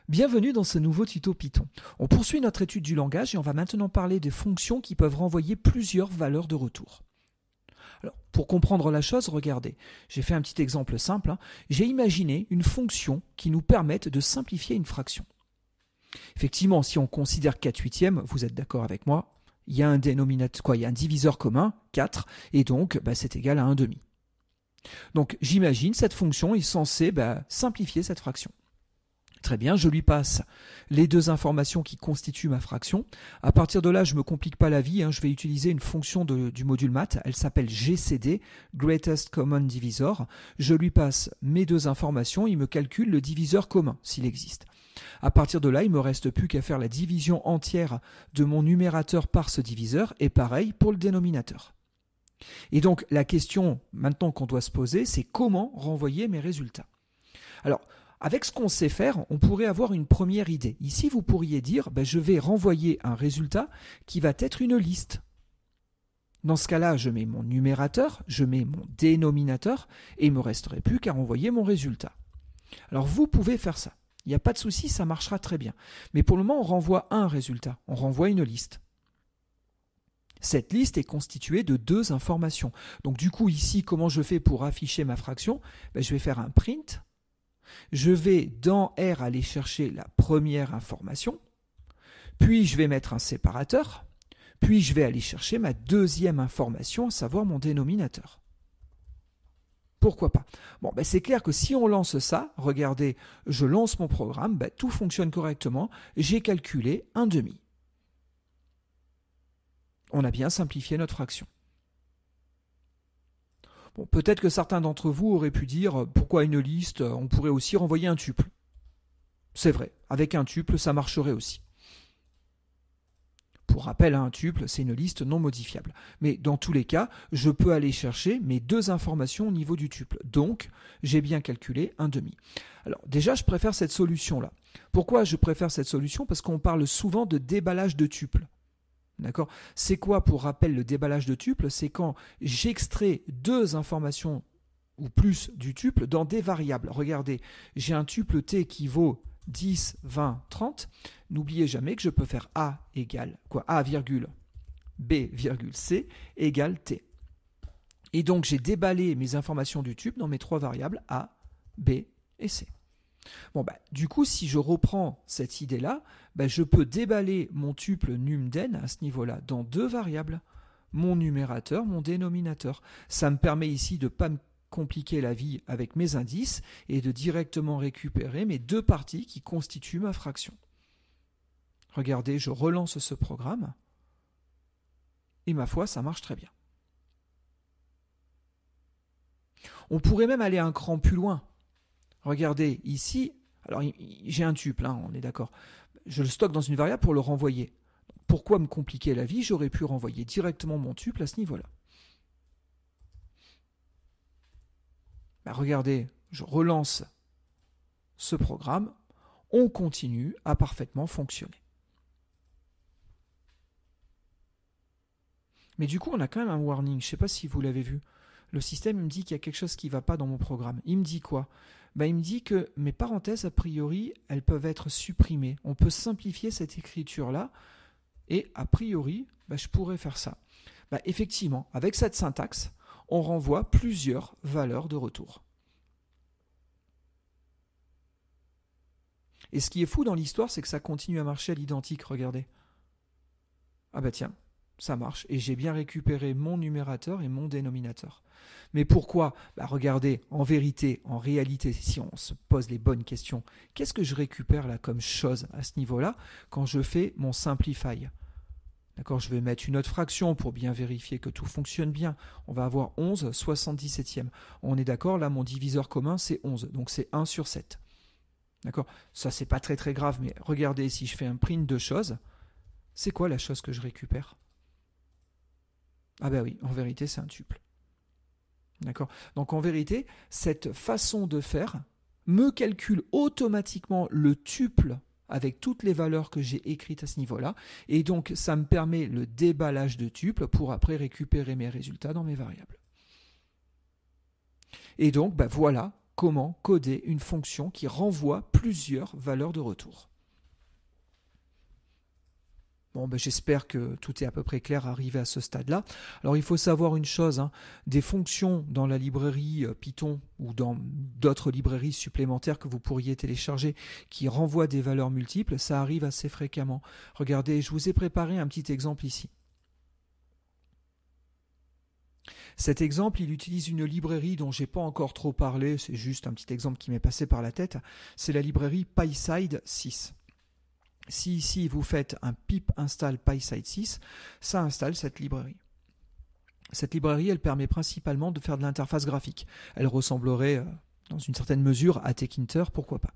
Bienvenue dans ce nouveau tuto Python. On poursuit notre étude du langage et on va maintenant parler des fonctions qui peuvent renvoyer plusieurs valeurs de retour. Alors, pour comprendre la chose, regardez, j'ai fait un petit exemple simple. J'ai imaginé une fonction qui nous permette de simplifier une fraction. Effectivement, si on considère 4/8, vous êtes d'accord avec moi, il y a un dénominateur, il y a un diviseur commun, 4, et donc c'est égal à 1/2. Donc j'imagine cette fonction est censée simplifier cette fraction. Très bien, je lui passe les deux informations qui constituent ma fraction. À partir de là, je ne me complique pas la vie, je vais utiliser une fonction du module maths, elle s'appelle GCD, Greatest Common Divisor. Je lui passe mes deux informations, il me calcule le diviseur commun, s'il existe. À partir de là, il ne me reste plus qu'à faire la division entière de mon numérateur par ce diviseur, et pareil pour le dénominateur. Et donc, la question maintenant qu'on doit se poser, c'est comment renvoyer mes résultats. Alors, avec ce qu'on sait faire, on pourrait avoir une première idée. Ici, vous pourriez dire, je vais renvoyer un résultat qui va être une liste. Dans ce cas-là, je mets mon numérateur, je mets mon dénominateur, et il ne me resterait plus qu'à renvoyer mon résultat. Alors, vous pouvez faire ça. Il n'y a pas de souci, ça marchera très bien. Mais pour le moment, on renvoie un résultat, on renvoie une liste. Cette liste est constituée de deux informations. Donc du coup, ici, comment je fais pour afficher ma fraction ? Je vais faire un print. Je vais dans R aller chercher la première information, puis je vais mettre un séparateur, puis je vais aller chercher ma deuxième information, à savoir mon dénominateur. Pourquoi pas ? Bon, c'est clair que si on lance ça, regardez, je lance mon programme, tout fonctionne correctement, j'ai calculé 1/2. On a bien simplifié notre fraction. Bon, peut-être que certains d'entre vous auraient pu dire pourquoi une liste, on pourrait aussi renvoyer un tuple. C'est vrai, avec un tuple, ça marcherait aussi. Pour rappel, un tuple, c'est une liste non modifiable. Mais dans tous les cas, je peux aller chercher mes deux informations au niveau du tuple. Donc, j'ai bien calculé 1/2. Alors déjà, je préfère cette solution-là. Pourquoi je préfère cette solution ? Parce qu'on parle souvent de déballage de tuple. D'accord ? C'est quoi, pour rappel, le déballage de tuple ? C'est quand j'extrais deux informations ou plus du tuple dans des variables. Regardez, j'ai un tuple t qui vaut 10, 20, 30. N'oubliez jamais que je peux faire A égale A virgule B virgule C égale T. Et donc, j'ai déballé mes informations du tuple dans mes trois variables A, B et C. Bon, du coup, si je reprends cette idée-là, je peux déballer mon tuple numden à ce niveau-là dans deux variables, mon numérateur, mon dénominateur. Ça me permet ici de ne pas me compliquer la vie avec mes indices et de directement récupérer mes deux parties qui constituent ma fraction. Regardez, je relance ce programme et ma foi, ça marche très bien. On pourrait même aller un cran plus loin. Regardez, ici, alors j'ai un tuple, on est d'accord. Je le stocke dans une variable pour le renvoyer. Pourquoi me compliquer la vie ? J'aurais pu renvoyer directement mon tuple à ce niveau-là. Regardez, je relance ce programme, on continue à parfaitement fonctionner. Mais du coup, on a quand même un warning, je ne sais pas si vous l'avez vu. Le système me dit qu'il y a quelque chose qui ne va pas dans mon programme. Il me dit quoi ? Il me dit que mes parenthèses, a priori, elles peuvent être supprimées. On peut simplifier cette écriture-là et a priori, je pourrais faire ça. Effectivement, avec cette syntaxe, on renvoie plusieurs valeurs de retour. Et ce qui est fou dans l'histoire, c'est que ça continue à marcher à l'identique, regardez. Tiens, ça marche, et j'ai bien récupéré mon numérateur et mon dénominateur. Mais pourquoi ? Regardez, en vérité, en réalité, si on se pose les bonnes questions, qu'est-ce que je récupère là comme chose à ce niveau-là quand je fais mon simplify ? D'accord, je vais mettre une autre fraction pour bien vérifier que tout fonctionne bien. On va avoir 11 77e. On est d'accord, là mon diviseur commun c'est 11, donc c'est 1 sur 7. D'accord, ça c'est pas très très grave, mais regardez, si je fais un print de choses, c'est quoi la chose que je récupère ? Oui, en vérité c'est un tuple. D'accord. Donc en vérité, cette façon de faire me calcule automatiquement le tuple avec toutes les valeurs que j'ai écrites à ce niveau-là, et donc ça me permet le déballage de tuples pour après récupérer mes résultats dans mes variables. Et donc voilà comment coder une fonction qui renvoie plusieurs valeurs de retour. Bon, j'espère que tout est à peu près clair arrivé à ce stade-là. Alors il faut savoir une chose, des fonctions dans la librairie Python ou dans d'autres librairies supplémentaires que vous pourriez télécharger qui renvoient des valeurs multiples, ça arrive assez fréquemment. Regardez, je vous ai préparé un petit exemple ici. Cet exemple, il utilise une librairie dont je n'ai pas encore trop parlé, c'est juste un petit exemple qui m'est passé par la tête, c'est la librairie PySide 6. Si ici vous faites un pip install PySide 6, ça installe cette librairie. Cette librairie, elle permet principalement de faire de l'interface graphique. Elle ressemblerait, dans une certaine mesure, à Tkinter, pourquoi pas.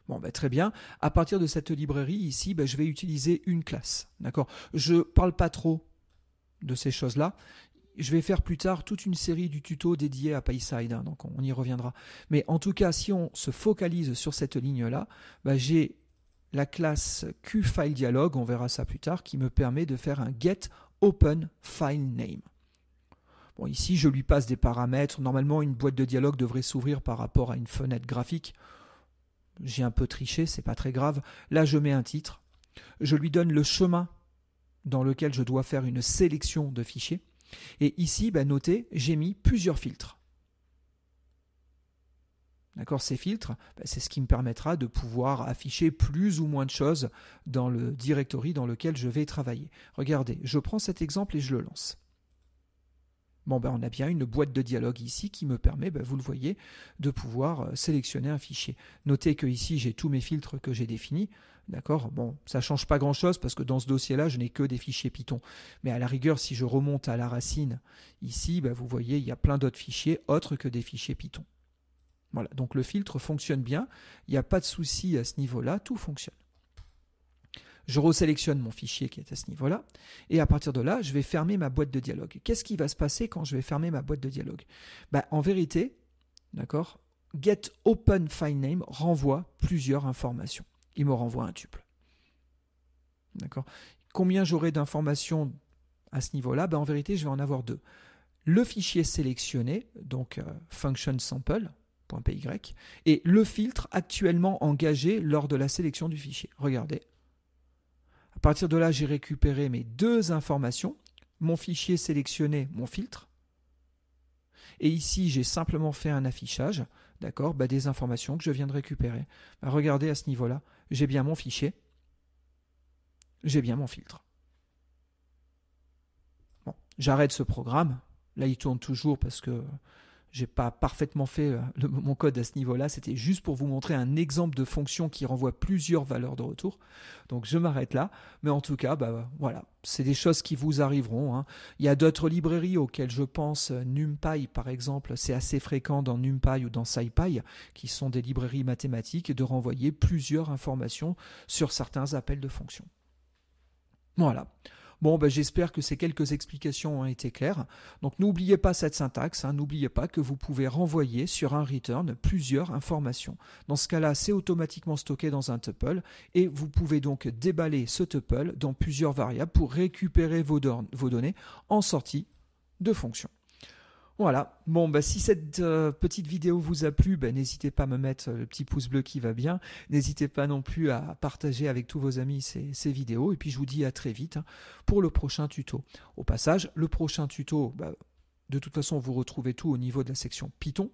Bon, très bien. À partir de cette librairie, ici, je vais utiliser une classe. D'accord ? Je ne parle pas trop de ces choses-là. Je vais faire plus tard toute une série du tuto dédié à PySide, donc on y reviendra. Mais en tout cas, si on se focalise sur cette ligne-là, j'ai la classe QFileDialog, on verra ça plus tard, qui me permet de faire un getOpenFileName. Bon, ici, je lui passe des paramètres. Normalement, une boîte de dialogue devrait s'ouvrir par rapport à une fenêtre graphique. J'ai un peu triché, c'est pas très grave. Là, je mets un titre. Je lui donne le chemin dans lequel je dois faire une sélection de fichiers. Et ici, notez, j'ai mis plusieurs filtres. D'accord, ces filtres, c'est ce qui me permettra de pouvoir afficher plus ou moins de choses dans le directory dans lequel je vais travailler. Regardez, je prends cet exemple et je le lance. Bon, on a bien une boîte de dialogue ici qui me permet, vous le voyez, de pouvoir sélectionner un fichier. Notez que ici, j'ai tous mes filtres que j'ai définis. D'accord ? Bon, ça ne change pas grand-chose parce que dans ce dossier-là, je n'ai que des fichiers Python. Mais à la rigueur, si je remonte à la racine, ici, vous voyez, il y a plein d'autres fichiers autres que des fichiers Python. Voilà, donc le filtre fonctionne bien. Il n'y a pas de souci à ce niveau-là, tout fonctionne. Je resélectionne mon fichier qui est à ce niveau-là, et à partir de là, je vais fermer ma boîte de dialogue. Qu'est-ce qui va se passer quand je vais fermer ma boîte de dialogue ? En vérité, d'accord, getOpenFileName renvoie plusieurs informations. Il me renvoie un tuple. D'accord ? Combien j'aurai d'informations à ce niveau-là ? En vérité, je vais en avoir deux. Le fichier sélectionné, donc function sample.py, et le filtre actuellement engagé lors de la sélection du fichier. Regardez. À partir de là, j'ai récupéré mes deux informations, mon fichier sélectionné, mon filtre. Et ici, j'ai simplement fait un affichage, d'accord, des informations que je viens de récupérer. Regardez à ce niveau-là, j'ai bien mon fichier, j'ai bien mon filtre. Bon, j'arrête ce programme. Là, il tourne toujours parce que j'ai pas parfaitement fait mon code à ce niveau-là. C'était juste pour vous montrer un exemple de fonction qui renvoie plusieurs valeurs de retour. Donc, je m'arrête là. Mais en tout cas, voilà, c'est des choses qui vous arriveront. Il y a d'autres librairies auxquelles je pense. NumPy, par exemple, c'est assez fréquent dans NumPy ou dans SciPy, qui sont des librairies mathématiques, de renvoyer plusieurs informations sur certains appels de fonctions. Voilà. Bon, j'espère que ces quelques explications ont été claires. Donc n'oubliez pas cette syntaxe, n'oubliez pas que vous pouvez renvoyer sur un return plusieurs informations. Dans ce cas-là, c'est automatiquement stocké dans un tuple et vous pouvez donc déballer ce tuple dans plusieurs variables pour récupérer vos données en sortie de fonction. Voilà, bon, si cette petite vidéo vous a plu, n'hésitez pas à me mettre le petit pouce bleu qui va bien. N'hésitez pas non plus à partager avec tous vos amis ces vidéos. Et puis je vous dis à très vite pour le prochain tuto. Au passage, le prochain tuto, de toute façon, vous retrouvez tout au niveau de la section Python.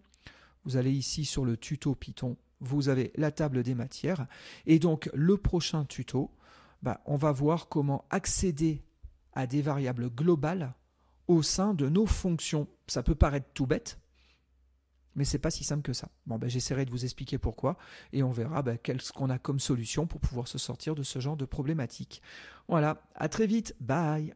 Vous allez ici sur le tuto Python, vous avez la table des matières. Et donc, le prochain tuto, on va voir comment accéder à des variables globales au sein de nos fonctions. Ça peut paraître tout bête, mais c'est pas si simple que ça. Bon, j'essaierai de vous expliquer pourquoi, et on verra qu'est-ce qu'on a comme solution pour pouvoir se sortir de ce genre de problématique. Voilà, à très vite, bye.